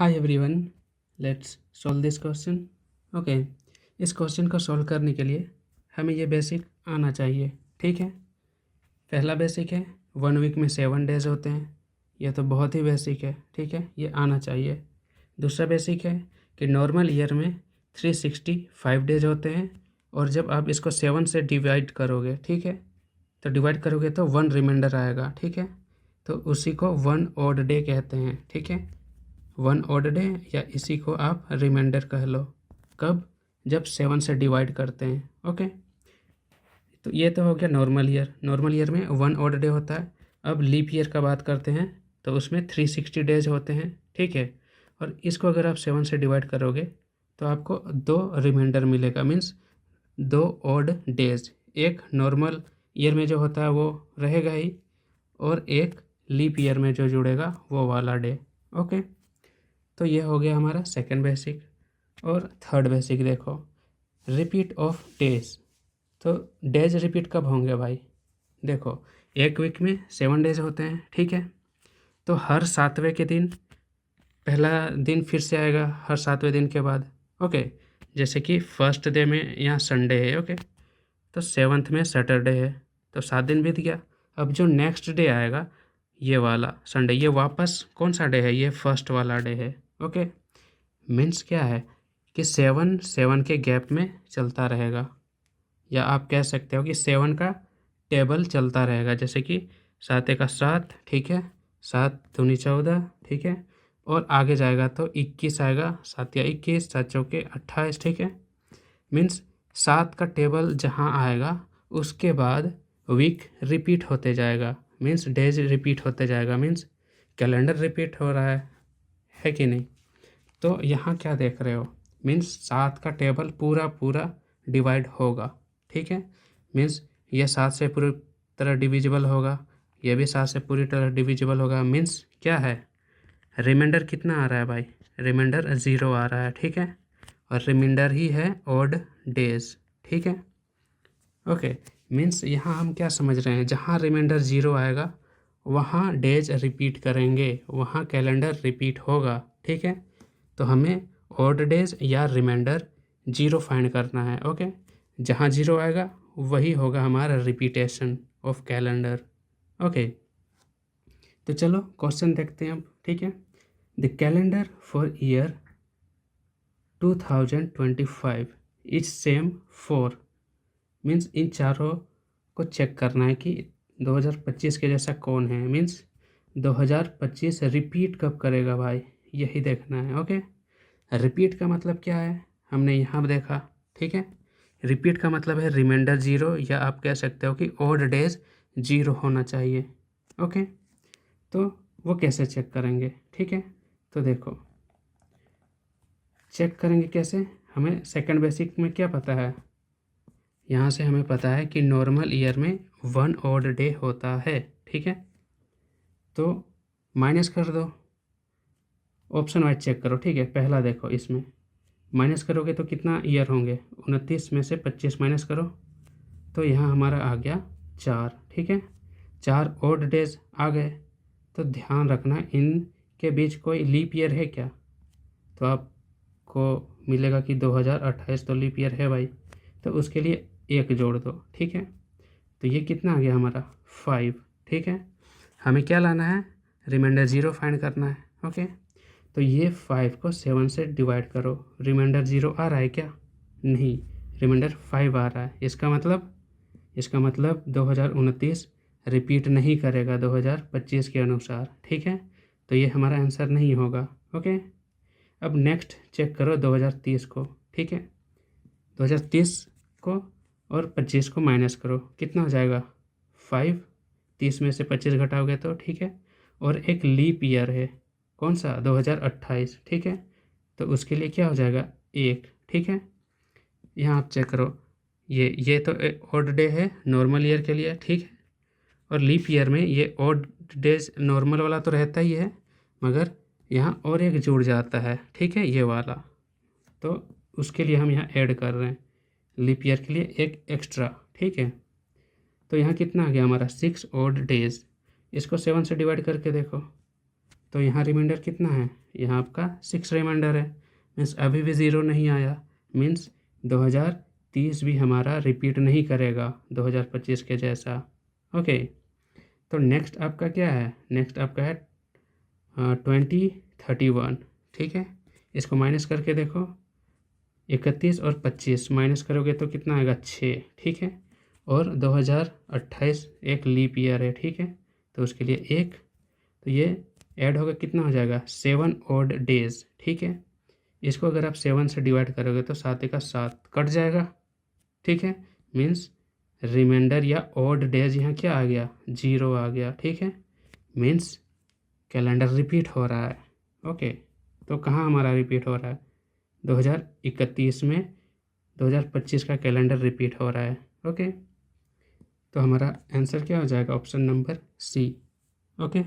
Hi everyone, let's solve this question. Okay, इस question को solve करने के लिए हमें ये बेसिक आना चाहिए। ठीक है, पहला बेसिक है 1 वीक में 7 डेज होते हैं। ये तो बहुत ही बेसिक है। ठीक है, ये आना चाहिए। दूसरा बेसिक है कि नॉर्मल ईयर में 365 डेज होते हैं, और जब आप इसको 7 से डिवाइड करोगे, ठीक है, तो डिवाइड करोगे तो 1 रिमाइंडर आएगा। ठीक है, तो उसी को 1 ऑड डे कहते हैं। ठीक है, 1 ऑड डे, या इसी को आप रिमाइंडर कह लो। कब? जब 7 से डिवाइड करते हैं। ओके, तो ये तो हो गया नॉर्मल ईयर। नॉर्मल ईयर में 1 ऑड डे होता है। अब लीप ईयर का बात करते हैं तो उसमें 360 डेज होते हैं। ठीक है, और इसको अगर आप 7 से डिवाइड करोगे तो आपको 2 रिमाइंडर मिलेगा, मीन्स 2 ऑड डेज। एक नॉर्मल ईयर में जो होता है वो रहेगा ही, और एक लीप ईयर में जो जुड़ेगा वो वाला डे। ओके, तो ये हो गया हमारा सेकंड बेसिक। और थर्ड बेसिक देखो, रिपीट ऑफ डेज। तो डेज रिपीट कब होंगे भाई? देखो, एक वीक में 7 डेज होते हैं। ठीक है, तो हर 7वें के दिन पहला दिन फिर से आएगा हर 7वें दिन के बाद। ओके, जैसे कि फर्स्ट डे में यहाँ संडे है। ओके, तो 7th में सैटरडे है, तो 7 दिन बीत गया। अब जो नेक्स्ट डे आएगा ये वाला संडे, ये वापस कौन सा डे है? ये फर्स्ट वाला डे है। ओके, मीन्स क्या है कि 7 के गैप में चलता रहेगा, या आप कह सकते हो कि 7 का टेबल चलता रहेगा। जैसे कि 7 का 7, ठीक है, 7 दूनी 14, ठीक है, और आगे जाएगा तो 21 आएगा, 7 या 21, 7 चौके 28। ठीक है, मीन्स 7 का टेबल जहाँ आएगा उसके बाद वीक रिपीट होते जाएगा, मीन्स डेज रिपीट होते जाएगा, मीन्स कैलेंडर रिपीट हो रहा है कि नहीं? तो यहाँ क्या देख रहे हो? मीन्स 7 का टेबल पूरा पूरा डिवाइड होगा। ठीक है, मीन्स ये 7 से पूरी तरह डिविजिबल होगा, ये भी 7 से पूरी तरह डिविजिबल होगा। मीन्स क्या है? रिमाइंडर कितना आ रहा है भाई? रिमाइंडर 0 आ रहा है। ठीक है, और रिमाइंडर ही है ऑड डेज। ठीक है, ओके, मीन्स यहाँ हम क्या समझ रहे हैं? जहाँ रिमाइंडर 0 आएगा वहाँ डेज रिपीट करेंगे, वहाँ कैलेंडर रिपीट होगा। ठीक है, तो हमें ऑड डेज या रिमाइंडर 0 फाइंड करना है। ओके, जहाँ 0 आएगा वही होगा हमारा रिपीटेशन ऑफ कैलेंडर। ओके, तो चलो क्वेश्चन देखते हैं अब। ठीक है, the calendar for year 2025 is same for, means in चारों को चेक करना है कि 2025 के जैसा कौन है। मीन्स 2025 रिपीट कब करेगा भाई, यही देखना है। ओके, रिपीट का मतलब क्या है हमने यहाँ देखा। ठीक है, रिपीट का मतलब है रिमाइंडर 0, या आप कह सकते हो कि ऑड डेज 0 होना चाहिए। ओके, तो वो कैसे चेक करेंगे? ठीक है, तो देखो चेक करेंगे कैसे। हमें सेकंड बेसिक में क्या पता है? यहाँ से हमें पता है कि नॉर्मल ईयर में 1 ऑड डे होता है। ठीक है, तो माइनस कर दो, ऑप्शन वाइज चेक करो। ठीक है, पहला देखो, इसमें माइनस करोगे तो कितना ईयर होंगे? 29 में से 25 माइनस करो तो यहाँ हमारा आ गया 4। ठीक है, 4 ऑड डेज आ गए। तो ध्यान रखना इनके बीच कोई लीप ईयर है क्या? तो आपको मिलेगा कि 2028 तो लीप ईयर है भाई, तो उसके लिए 1 जोड़ दो। ठीक है, तो ये कितना आ गया हमारा? 5। ठीक है, हमें क्या लाना है? रिमाइंडर 0 फाइंड करना है। ओके, तो ये 5 को 7 से डिवाइड करो। रिमाइंडर 0 आ रहा है क्या? नहीं, रिमाइंडर 5 आ रहा है। इसका मतलब 2029 रिपीट नहीं करेगा 2025 के अनुसार। ठीक है, तो ये हमारा आंसर नहीं होगा। ओके, अब नेक्स्ट चेक करो 2030 को। ठीक है, 2030 को और 25 को माइनस करो, कितना हो जाएगा? 5। 30 में से 25 घटाओगे तो, ठीक है, और एक लीप ईयर है, कौन सा? 2028। ठीक है, तो उसके लिए क्या हो जाएगा? 1। ठीक है, यहाँ आप चेक करो, ये तो ऑड डे है नॉर्मल ईयर के लिए। ठीक है, और लीप ईयर में ये ऑड डेज नॉर्मल वाला तो रहता ही है, मगर यहाँ और एक जुड़ जाता है। ठीक है, ये वाला, तो उसके लिए हम यहाँ ऐड कर रहे हैं लीप ईयर के लिए एक एक्स्ट्रा। ठीक है, तो यहाँ कितना आ गया हमारा? 6 ऑड डेज। इसको 7 से डिवाइड करके देखो, तो यहाँ रिमाइंडर कितना है, यहाँ आपका 6 रिमाइंडर है, मीन्स अभी भी ज़ीरो नहीं आया, मीन्स 2030 भी हमारा रिपीट नहीं करेगा 2025 के जैसा। ओके, तो नेक्स्ट आपका क्या है, नेक्स्ट आपका है 2031। ठीक है, इसको माइनस करके देखो, 31 और 25 माइनस करोगे तो कितना आएगा, 6। ठीक है, और 2028 एक लीप ईयर है। ठीक है, तो उसके लिए एक, तो ये ऐड होगा, कितना हो जाएगा, 7 ऑड डेज। ठीक है, इसको अगर आप 7 से डिवाइड करोगे तो 7 का 7 कट जाएगा। ठीक है, मीन्स रिमाइंडर या ऑड डेज यहाँ क्या आ गया, 0 आ गया। ठीक है, मीन्स कैलेंडर रिपीट हो रहा है। ओके, तो कहाँ हमारा रिपीट हो रहा है, 2031 में 2025 का कैलेंडर रिपीट हो रहा है। ओके, तो हमारा आंसर क्या हो जाएगा, ऑप्शन नंबर सी। ओके।